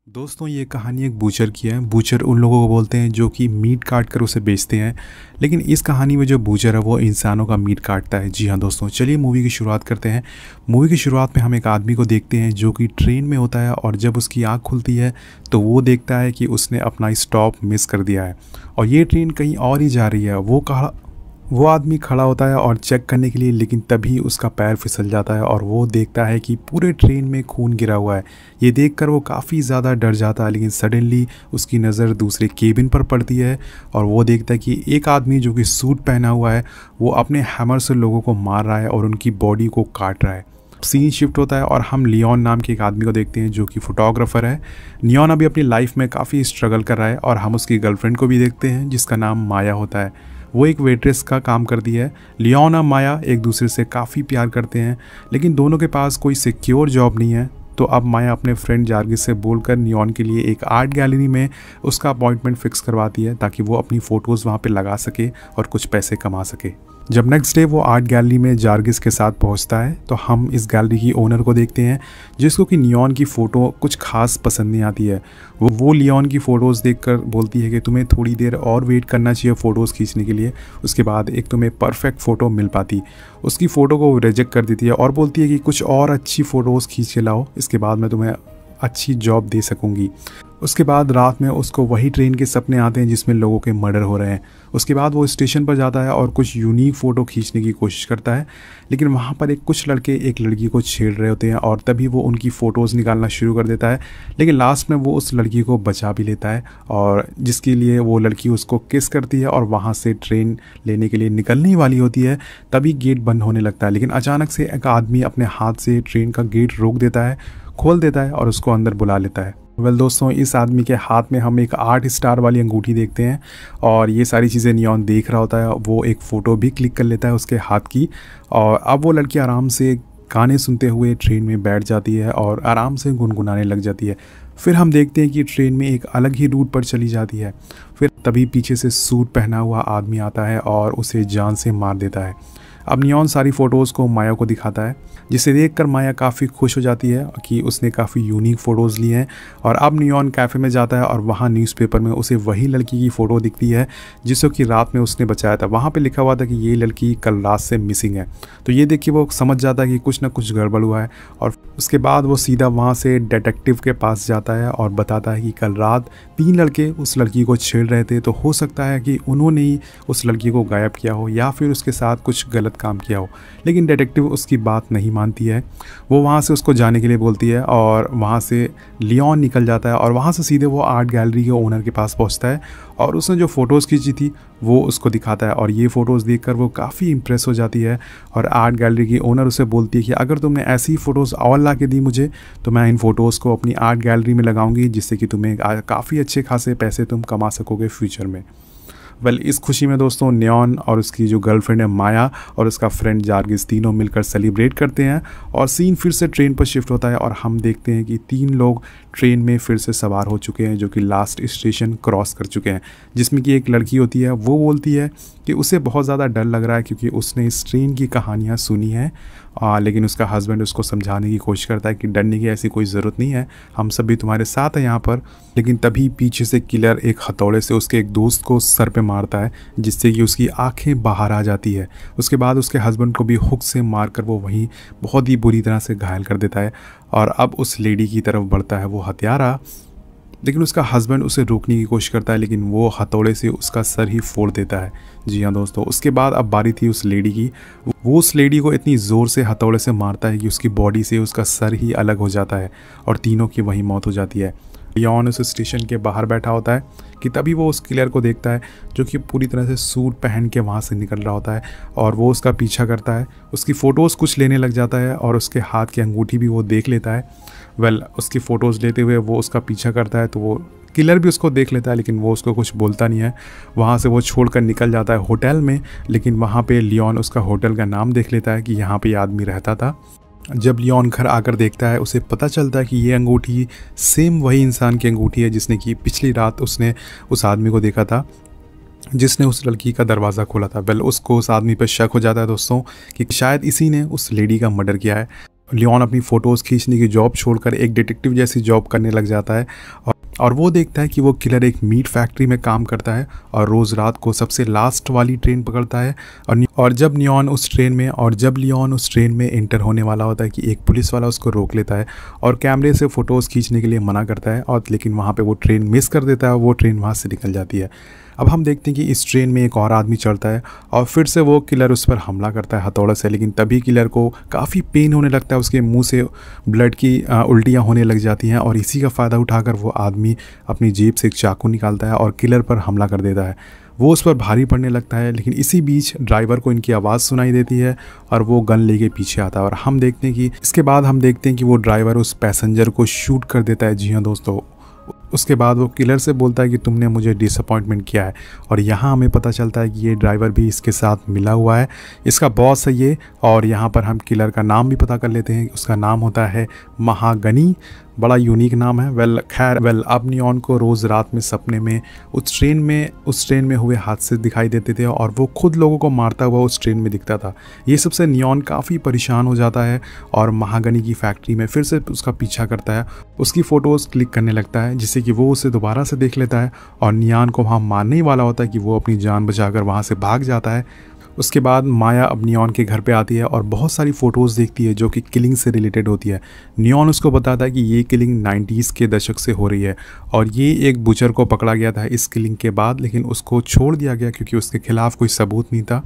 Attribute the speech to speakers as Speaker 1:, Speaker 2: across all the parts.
Speaker 1: दोस्तों ये कहानी एक बूचर की है। बूचर उन लोगों को बोलते हैं जो कि मीट काट कर उसे बेचते हैं, लेकिन इस कहानी में जो बूचर है वो इंसानों का मीट काटता है। जी हाँ दोस्तों, चलिए मूवी की शुरुआत करते हैं। मूवी की शुरुआत में हम एक आदमी को देखते हैं जो कि ट्रेन में होता है, और जब उसकी आँख खुलती है तो वो देखता है कि उसने अपना स्टॉप मिस कर दिया है और ये ट्रेन कहीं और ही जा रही है। वो आदमी खड़ा होता है और चेक करने के लिए, लेकिन तभी उसका पैर फिसल जाता है और वो देखता है कि पूरे ट्रेन में खून गिरा हुआ है। ये देखकर वो काफ़ी ज़्यादा डर जाता है, लेकिन सडनली उसकी नज़र दूसरे केबिन पर पड़ती है और वो देखता है कि एक आदमी जो कि सूट पहना हुआ है वो अपने हैमर से लोगों को मार रहा है और उनकी बॉडी को काट रहा है। सीन शिफ्ट होता है और हम लियोन नाम के एक आदमी को देखते हैं जो कि फोटोग्राफर है। लियोन अभी अपनी लाइफ में काफ़ी स्ट्रगल कर रहा है और हम उसकी गर्लफ्रेंड को भी देखते हैं जिसका नाम माया होता है। वो एक वेट्रेस का काम करती है। लियोन और माया एक दूसरे से काफ़ी प्यार करते हैं, लेकिन दोनों के पास कोई सिक्योर जॉब नहीं है। तो अब माया अपने फ्रेंड जार्गिस से बोलकर लियोन के लिए एक आर्ट गैलरी में उसका अपॉइंटमेंट फिक्स करवाती है ताकि वो अपनी फ़ोटोज़ वहाँ पे लगा सके और कुछ पैसे कमा सके। जब नेक्स्ट डे वो आर्ट गैलरी में जार्गिस के साथ पहुंचता है तो हम इस गैलरी की ओनर को देखते हैं जिसको कि लियोन की फ़ोटो कुछ खास पसंद नहीं आती है। वो लियोन की फ़ोटोज़ देखकर बोलती है कि तुम्हें थोड़ी देर और वेट करना चाहिए फ़ोटोज़ खींचने के लिए, उसके बाद एक तुम्हें परफेक्ट फ़ोटो मिल पाती। उसकी फ़ोटो को रिजेक्ट कर देती है और बोलती है कि कुछ और अच्छी फ़ोटोज़ खींच के लाओ, इसके बाद मैं तुम्हें अच्छी जॉब दे सकूंगी। उसके बाद रात में उसको वही ट्रेन के सपने आते हैं जिसमें लोगों के मर्डर हो रहे हैं। उसके बाद वो स्टेशन पर जाता है और कुछ यूनिक फ़ोटो खींचने की कोशिश करता है, लेकिन वहाँ पर कुछ लड़के एक लड़की को छेड़ रहे होते हैं और तभी वो उनकी फ़ोटोज़ निकालना शुरू कर देता है। लेकिन लास्ट में वो उस लड़की को बचा भी लेता है और जिसके लिए वो लड़की उसको किस करती है और वहाँ से ट्रेन लेने के लिए निकलने वाली होती है। तभी गेट बंद होने लगता है, लेकिन अचानक से एक आदमी अपने हाथ से ट्रेन का गेट रोक देता है, खोल देता है और उसको अंदर बुला लेता है। दोस्तों, इस आदमी के हाथ में हम एक 8 स्टार वाली अंगूठी देखते हैं और ये सारी चीज़ें लियोन देख रहा होता है। वो एक फ़ोटो भी क्लिक कर लेता है उसके हाथ की और अब वो लड़की आराम से गाने सुनते हुए ट्रेन में बैठ जाती है और आराम से गुनगुनाने लग जाती है। फिर हम देखते हैं कि ट्रेन में एक अलग ही रूट पर चली जाती है। फिर तभी पीछे से सूट पहना हुआ आदमी आता है और उसे जान से मार देता है। अब लियोन सारी फ़ोटोज़ को माया को दिखाता है, जिसे देखकर माया काफ़ी खुश हो जाती है कि उसने काफ़ी यूनिक फ़ोटोज़ ली हैं। और अब लियोन कैफ़े में जाता है और वहाँ न्यूज़पेपर में उसे वही लड़की की फ़ोटो दिखती है जिसको कि रात में उसने बचाया था। वहाँ पे लिखा हुआ था कि ये लड़की कल रात से मिसिंग है। तो ये देख के वो समझ जाता है कि कुछ ना कुछ गड़बड़ हुआ है और उसके बाद वो सीधा वहाँ से डिटेक्टिव के पास जाता है और बताता है कि कल रात 3 लड़के उस लड़की को छेड़ रहे थे, तो हो सकता है कि उन्होंने ही उस लड़की को गायब किया हो या फिर उसके साथ कुछ गलत काम किया हो। लेकिन डिटेक्टिव उसकी बात नहीं मानती है। वो वहाँ से उसको जाने के लिए बोलती है और वहाँ से लियोन निकल जाता है और वहाँ से सीधे वो आर्ट गैलरी के ओनर के पास पहुँचता है और उसने जो फ़ोटोज़ खींची थी वो उसको दिखाता है और ये फ़ोटोज़ देखकर वो काफ़ी इम्प्रेस हो जाती है। और आर्ट गैलरी की ओनर उसे बोलती है कि अगर तुमने ऐसी फ़ोटोज़ और ला के दी मुझे तो मैं इन फ़ोटोज़ को अपनी आर्ट गैलरी में लगाऊंगी, जिससे कि तुम्हें काफ़ी अच्छे खासे पैसे तुम कमा सकोगे फ्यूचर में। इस खुशी में दोस्तों लियोन और उसकी जो गर्लफ्रेंड है माया और उसका फ्रेंड जार्गिस तीनों मिलकर सेलिब्रेट करते हैं और सीन फिर से ट्रेन पर शिफ्ट होता है और हम देखते हैं कि 3 लोग ट्रेन में फिर से सवार हो चुके हैं जो कि लास्ट स्टेशन क्रॉस कर चुके हैं, जिसमें कि एक लड़की होती है। वो बोलती है कि उसे बहुत ज़्यादा डर लग रहा है क्योंकि उसने इस ट्रेन की कहानियाँ सुनी हैं, लेकिन उसका हस्बैंड उसको समझाने की कोशिश करता है कि डरने की ऐसी कोई ज़रूरत नहीं है, हम सभी तुम्हारे साथ हैं यहाँ पर। लेकिन तभी पीछे से किलर एक हथौड़े से उसके एक दोस्त को सर पे मारता है, जिससे कि उसकी आंखें बाहर आ जाती है। उसके बाद उसके हस्बैंड को भी हुक से मारकर वो वहीं बहुत ही बुरी तरह से घायल कर देता है और अब उस लेडी की तरफ बढ़ता है वो हत्यारा, लेकिन उसका हस्बैंड उसे रोकने की कोशिश करता है, लेकिन वो हथौड़े से उसका सर ही फोड़ देता है। जी हाँ दोस्तों, उसके बाद अब बारी थी उस लेडी की। वो उस लेडी को इतनी ज़ोर से हथौड़े से मारता है कि उसकी बॉडी से उसका सर ही अलग हो जाता है और तीनों की वहीं मौत हो जाती है। लियोन उस स्टेशन के बाहर बैठा होता है कि तभी वो उस किलर को देखता है जो कि पूरी तरह से सूट पहन के वहाँ से निकल रहा होता है और वो उसका पीछा करता है। उसकी फ़ोटोज़ कुछ लेने लग जाता है और उसके हाथ की अंगूठी भी वो देख लेता है। उसकी फ़ोटोज़ लेते हुए वो उसका पीछा करता है तो वो किलर भी उसको देख लेता है, लेकिन वो उसको कुछ बोलता नहीं है। वहाँ से वो छोड़कर निकल जाता है होटल में, लेकिन वहाँ पे लियोन उसका होटल का नाम देख लेता है कि यहाँ पे आदमी रहता था। जब लियोन घर आकर देखता है उसे पता चलता है कि ये अंगूठी सेम वही इंसान की अंगूठी है जिसने कि पिछली रात उसने उस आदमी को देखा था जिसने उस लड़की का दरवाज़ा खोला था। उसको उस आदमी पर शक हो जाता है दोस्तों कि शायद इसी ने उस लेडी का मर्डर किया है। लियोन अपनी फ़ोटोज़ खींचने की जॉब छोड़कर एक डिटेक्टिव जैसी जॉब करने लग जाता है और वो देखता है कि वो किलर एक मीट फैक्ट्री में काम करता है और रोज़ रात को सबसे लास्ट वाली ट्रेन पकड़ता है। और जब लियोन उस ट्रेन में एंटर होने वाला होता है कि एक पुलिस वाला उसको रोक लेता है और कैमरे से फ़ोटोज़ खींचने के लिए मना करता है, और लेकिन वहाँ पे वो ट्रेन मिस कर देता है, वो ट्रेन वहाँ से निकल जाती है। अब हम देखते हैं कि इस ट्रेन में एक और आदमी चढ़ता है और फिर से वो किलर उस पर हमला करता है हथौड़े से, लेकिन तभी किलर को काफ़ी पेन होने लगता है, उसके मुंह से ब्लड की उल्टियाँ होने लग जाती हैं और इसी का फ़ायदा उठाकर वो आदमी अपनी जेब से एक चाकू निकालता है और किलर पर हमला कर देता है। वो उस पर भारी पड़ने लगता है, लेकिन इसी बीच ड्राइवर को इनकी आवाज़ सुनाई देती है और वो गन लेके पीछे आता है और हम देखते हैं कि इसके बाद हम देखते हैं कि वो ड्राइवर उस पैसेंजर को शूट कर देता है। जी हाँ दोस्तों, उसके बाद वो किलर से बोलता है कि तुमने मुझे डिसअपॉइंटमेंट किया है, और यहाँ हमें पता चलता है कि ये ड्राइवर भी इसके साथ मिला हुआ है, इसका बॉस है ये। और यहाँ पर हम किलर का नाम भी पता कर लेते हैं, उसका नाम होता है महागनी। बड़ा यूनिक नाम है। अब नियॉन को रोज़ रात में सपने में उस ट्रेन में हुए हादसे दिखाई देते थे और वो खुद लोगों को मारता हुआ उस ट्रेन में दिखता था। ये सबसे नियॉन काफ़ी परेशान हो जाता है और महागनी की फैक्ट्री में फिर से उसका पीछा करता है, उसकी फ़ोटोज़ क्लिक करने लगता है जिससे कि वो उसे दोबारा से देख लेता है और नियॉन को वहाँ मारने ही वाला होता है कि वो अपनी जान बचाकर वहाँ से भाग जाता है। उसके बाद माया अब नियॉन के घर पे आती है और बहुत सारी फ़ोटोज़ देखती है जो कि किलिंग से रिलेटेड होती है। नियॉन उसको बताता है कि ये किलिंग 90s के दशक से हो रही है और ये एक बुचर को पकड़ा गया था इस किलिंग के बाद, लेकिन उसको छोड़ दिया गया क्योंकि उसके खिलाफ़ कोई सबूत नहीं था।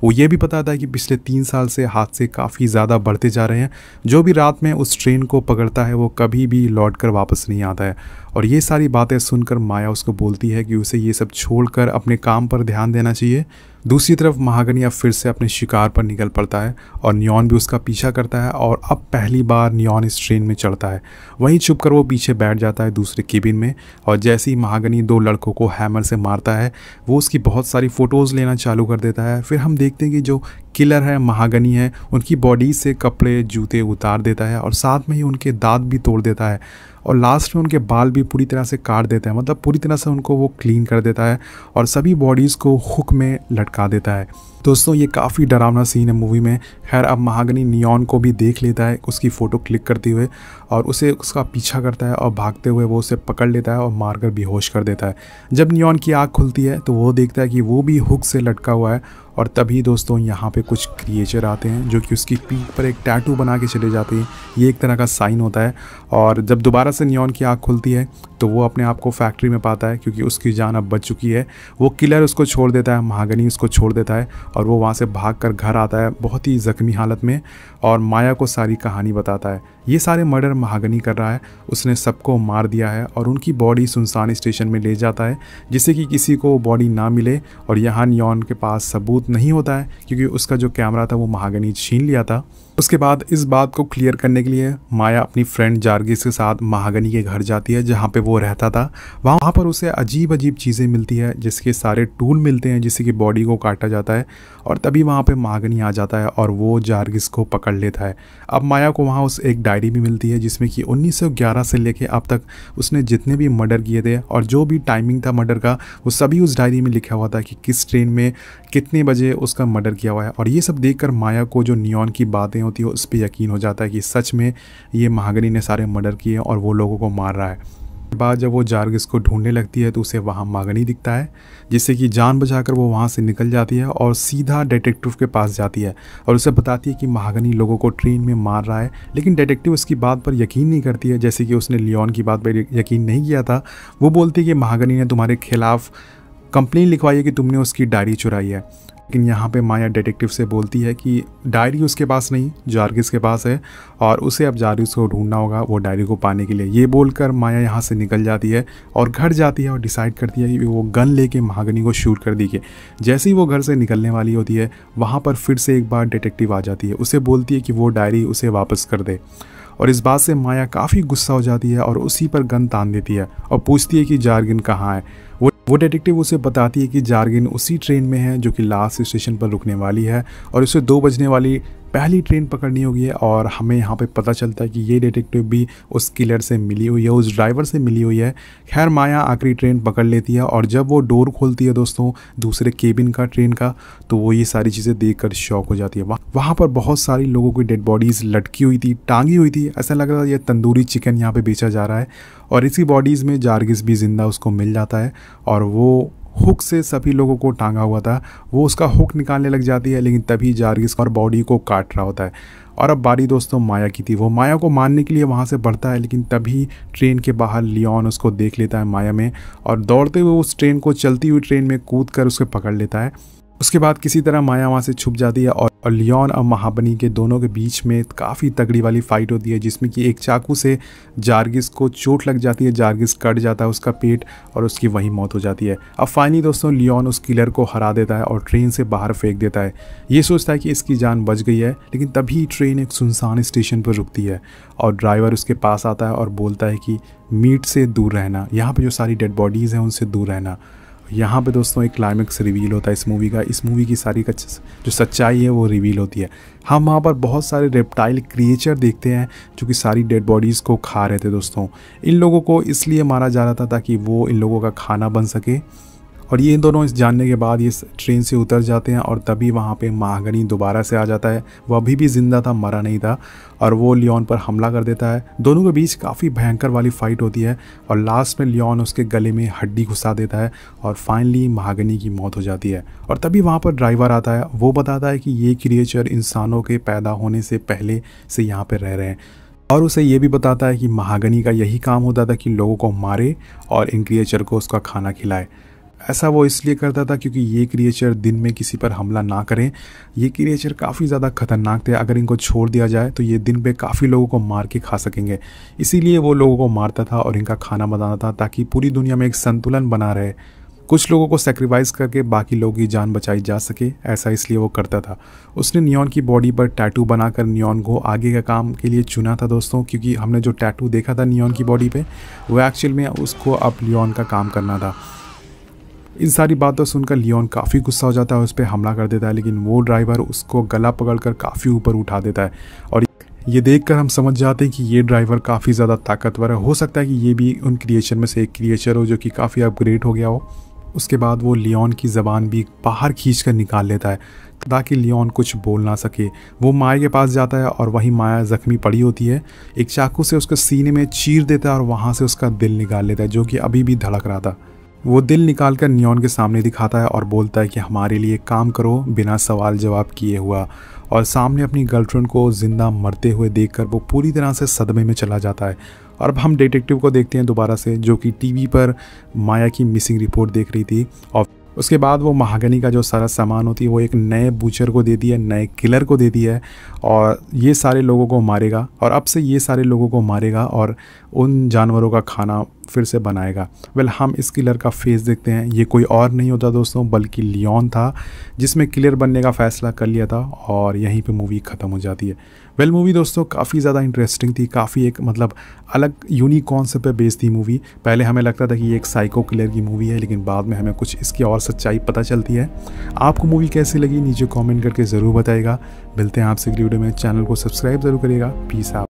Speaker 1: वो ये भी बताता है कि पिछले 3 साल से हादसे काफ़ी ज़्यादा बढ़ते जा रहे हैं। जो भी रात में उस ट्रेन को पकड़ता है वो कभी भी लौट कर वापस नहीं आता है। और ये सारी बातें सुनकर माया उसको बोलती है कि उसे ये सब छोड़कर अपने काम पर ध्यान देना चाहिए। दूसरी तरफ महागनी अब फिर से अपने शिकार पर निकल पड़ता है और नियॉन भी उसका पीछा करता है और अब पहली बार नियॉन इस ट्रेन में चढ़ता है। वहीं छुपकर वो पीछे बैठ जाता है दूसरे केबिन में और जैसे ही महागनी 2 लड़कों को हैमर से मारता है वो उसकी बहुत सारी फ़ोटोज़ लेना चालू कर देता है। फिर हम देखते हैं कि जो किलर है महागनी है उनकी बॉडी से कपड़े जूते उतार देता है और साथ में ही उनके दांत भी तोड़ देता है और लास्ट में उनके बाल भी पूरी तरह से काट देता है, मतलब पूरी तरह से उनको वो क्लीन कर देता है और सभी बॉडीज़ को हुक में लटका देता है। दोस्तों ये काफ़ी डरावना सीन है मूवी में। खैर अब महागनी नियॉन को भी देख लेता है उसकी फ़ोटो क्लिक करते हुए और उसे उसका पीछा करता है और भागते हुए वो उसे पकड़ लेता है और मारकर बेहोश कर देता है। जब नियॉन की आँख खुलती है तो वो देखता है कि वो भी हुक से लटका हुआ है और तभी दोस्तों यहाँ पे कुछ क्रिएचर आते हैं जो कि उसकी पीठ पर एक टैटू बना के चले जाते हैं। ये एक तरह का साइन होता है और जब दोबारा से नियॉन की आँख खुलती है तो वो अपने आप को फैक्ट्री में पाता है क्योंकि उसकी जान अब बच चुकी है। वो किलर उसको छोड़ देता है, महागनी उसको छोड़ देता है और वो वहाँ से भागकर घर आता है बहुत ही ज़ख्मी हालत में और माया को सारी कहानी बताता है। ये सारे मर्डर महागनी कर रहा है, उसने सबको मार दिया है और उनकी बॉडी सुनसान स्टेशन में ले जाता है जिससे कि किसी को बॉडी ना मिले। और यहाँ नियॉन के पास सबूत नहीं होता है क्योंकि उसका जो कैमरा था वो महागनी छीन लिया था। उसके बाद इस बात को क्लियर करने के लिए माया अपनी फ्रेंड जार्गिस के साथ महागनी के घर जाती है जहाँ पे वो रहता था। वहाँ पर उसे अजीब अजीब चीज़ें मिलती है जिसके सारे टूल मिलते हैं जिससे कि बॉडी को काटा जाता है और तभी वहाँ पे महागनी आ जाता है और वो जार्गिस को पकड़ लेता है। अब माया को वहाँ उस एक डायरी भी मिलती है जिसमें कि 1911 से लेके अब तक उसने जितने भी मर्डर किए थे और जो भी टाइमिंग था मर्डर का वो सभी उस डायरी में लिखा हुआ था कि किस ट्रेन में कितने बजे उसका मर्डर किया हुआ है। और ये सब देखकर माया को जो नियॉन की बातें होती है उस पर यकीन हो जाता है कि सच में ये महागनी ने सारे मर्डर किए और वो लोगों को मार रहा है। बाद जब वो जार्गिस को ढूंढने लगती है तो उसे वहाँ महागनी दिखता है जिससे कि जान बचाकर वो वहाँ से निकल जाती है और सीधा डिटेक्टिव के पास जाती है और उसे बताती है कि महागनी लोगों को ट्रेन में मार रहा है। लेकिन डिटेक्टिव उसकी बात पर यकीन नहीं करती है, जैसे कि उसने लियोन की बात पर यकीन नहीं किया था। वो बोलती है कि महागनी ने तुम्हारे खिलाफ़ कंप्लेन लिखवाई है कि तुमने उसकी डायरी चुराई है। लेकिन यहाँ पे माया डिटेक्टिव से बोलती है कि डायरी उसके पास नहीं, जार्गिस के पास है और उसे अब जार्गिस को ढूंढना होगा वो डायरी को पाने के लिए। ये बोलकर माया यहाँ से निकल जाती है और घर जाती है और डिसाइड करती है कि वो गन लेके महागनी को शूट कर देगी। जैसे ही वो घर से निकलने वाली होती है वहाँ पर फिर से एक बार डिटेक्टिव आ जाती है, उसे बोलती है कि वो डायरी उसे वापस कर दे और इस बात से माया काफ़ी गुस्सा हो जाती है और उसी पर गन तान देती है और पूछती है कि जार्गिन कहाँ है। वो डिटेक्टिव उसे बताती है कि जार्गिन उसी ट्रेन में है जो कि लास्ट स्टेशन पर रुकने वाली है और उसे 2 बजने वाली पहली ट्रेन पकड़नी होगी है और हमें यहाँ पे पता चलता है कि ये डिटेक्टिव भी उस किलर से मिली हुई है, उस ड्राइवर से मिली हुई है। खैर माया आखिरी ट्रेन पकड़ लेती है और जब वो डोर खोलती है दोस्तों दूसरे केबिन का ट्रेन का, तो वो ये सारी चीज़ें देखकर शॉक हो जाती है। वहाँ पर बहुत सारी लोगों की डेड बॉडीज़ लटकी हुई थी, टांगी हुई थी, ऐसा लग रहा था ये तंदूरी चिकन यहाँ पे बेचा जा रहा है। और इसी बॉडीज़ में जार्गिस भी ज़िंदा उसको मिल जाता है और वो हुक से सभी लोगों को टांगा हुआ था, वो उसका हुक निकालने लग जाती है, लेकिन तभी जार्गिस और बॉडी को काट रहा होता है। और अब बारी दोस्तों माया की थी। वो माया को मारने के लिए वहाँ से बढ़ता है, लेकिन तभी ट्रेन के बाहर लियोन उसको देख लेता है माया में और दौड़ते हुए उस ट्रेन को, चलती हुई ट्रेन में कूद कर उसे पकड़ लेता है। उसके बाद किसी तरह माया वहाँ से छुप जाती है और लियोन और महाबनी के दोनों के बीच में काफ़ी तगड़ी वाली फाइट होती है, जिसमें कि एक चाकू से जार्गिस को चोट लग जाती है, जार्गिस कट जाता है उसका पेट और उसकी वहीं मौत हो जाती है। अब फाइनली दोस्तों लियोन उस किलर को हरा देता है और ट्रेन से बाहर फेंक देता है। ये सोचता है कि इसकी जान बच गई है, लेकिन तभी ट्रेन एक सुनसान स्टेशन पर रुकती है और ड्राइवर उसके पास आता है और बोलता है कि मीट से दूर रहना, यहाँ पर जो सारी डेड बॉडीज़ हैं उनसे दूर रहना। यहाँ पे दोस्तों एक क्लाइमेक्स रिवील होता है इस मूवी का। इस मूवी की सारी जो सच्चाई है वो रिवील होती है। हम वहाँ पर बहुत सारे रेप्टाइल क्रिएचर देखते हैं जो कि सारी डेड बॉडीज़ को खा रहे थे दोस्तों। इन लोगों को इसलिए मारा जा रहा था ताकि वो इन लोगों का खाना बन सके। और ये दोनों इस जानने के बाद ये ट्रेन से उतर जाते हैं और तभी वहाँ पे महागनी दोबारा से आ जाता है। वो अभी भी ज़िंदा था, मरा नहीं था, और वो लियोन पर हमला कर देता है। दोनों के बीच काफ़ी भयंकर वाली फाइट होती है और लास्ट में लियोन उसके गले में हड्डी घुसा देता है और फाइनली महागनी की मौत हो जाती है। और तभी वहाँ पर ड्राइवर आता है, वो बताता है कि ये क्रिएचर इंसानों के पैदा होने से पहले से यहाँ पर रह रहे हैं और उसे ये भी बताता है कि महागनी का यही काम होता था कि लोगों को मारे और इन क्रिएचर को उसका खाना खिलाए। ऐसा वो इसलिए करता था क्योंकि ये क्रिएचर दिन में किसी पर हमला ना करें। ये क्रिएचर काफ़ी ज़्यादा खतरनाक थे, अगर इनको छोड़ दिया जाए तो ये दिन पे काफ़ी लोगों को मार के खा सकेंगे। इसीलिए वो लोगों को मारता था और इनका खाना बनाता था ताकि पूरी दुनिया में एक संतुलन बना रहे। कुछ लोगों को सेक्रीफाइस करके बाकी लोगों की जान बचाई जा सके, ऐसा इसलिए वो करता था। उसने नियॉन की बॉडी पर टैटू बनाकर नियॉन को आगे का काम के लिए चुना था दोस्तों, क्योंकि हमने जो टैटू देखा था नियॉन की बॉडी पे वो एक्चुअल में उसको अब लियोन का काम करना था। इन सारी बातों सुनकर लियोन काफ़ी गुस्सा हो जाता है, उस पर हमला कर देता है, लेकिन वो ड्राइवर उसको गला पकड़कर काफ़ी ऊपर उठा देता है। और ये देखकर हम समझ जाते हैं कि ये ड्राइवर काफ़ी ज़्यादा ताकतवर है। हो सकता है कि ये भी उन क्रिएचर में से एक क्रिएचर हो जो कि काफ़ी अपग्रेड हो गया हो। उसके बाद वो लियोन की ज़बान भी बाहर खींच कर निकाल लेता है ताकि लियोन कुछ बोल ना सके। वो माया के पास जाता है और वहीं माया ज़ख्मी पड़ी होती है, एक चाकू से उसके सीने में चीर देता है और वहाँ से उसका दिल निकाल लेता है जो कि अभी भी धड़क रहा था। वो दिल निकाल कर नियॉन के सामने दिखाता है और बोलता है कि हमारे लिए काम करो बिना सवाल जवाब किए हुआ। और सामने अपनी गर्लफ्रेंड को ज़िंदा मरते हुए देखकर वो पूरी तरह से सदमे में चला जाता है। और अब हम डिटेक्टिव को देखते हैं दोबारा से, जो कि टीवी पर माया की मिसिंग रिपोर्ट देख रही थी। और उसके बाद वो महागनी का जो सारा सामान होती है वो एक नए बूचर को देती है, नए किलर को देती है और ये सारे लोगों को मारेगा। और अब से ये सारे लोगों को मारेगा और उन जानवरों का खाना फिर से बनाएगा। वेल हम इस किलर का फेस देखते हैं। ये कोई और नहीं होता दोस्तों बल्कि लियोन था, जिसमें किलर बनने का फ़ैसला कर लिया था और यहीं पे मूवी ख़त्म हो जाती है। वेल मूवी दोस्तों काफ़ी ज़्यादा इंटरेस्टिंग थी, काफ़ी एक मतलब अलग यूनिक कॉन्सेप्ट पे बेस्ड थी मूवी। पहले हमें लगता था कि ये एक साइको किलर की मूवी है, लेकिन बाद में हमें कुछ इसकी और सच्चाई पता चलती है। आपको मूवी कैसी लगी नीचे कॉमेंट करके ज़रूर बताइएगा। मिलते हैं आपसे अगली वीडियो में। चैनल को सब्सक्राइब ज़रूर करिएगा। Peace out.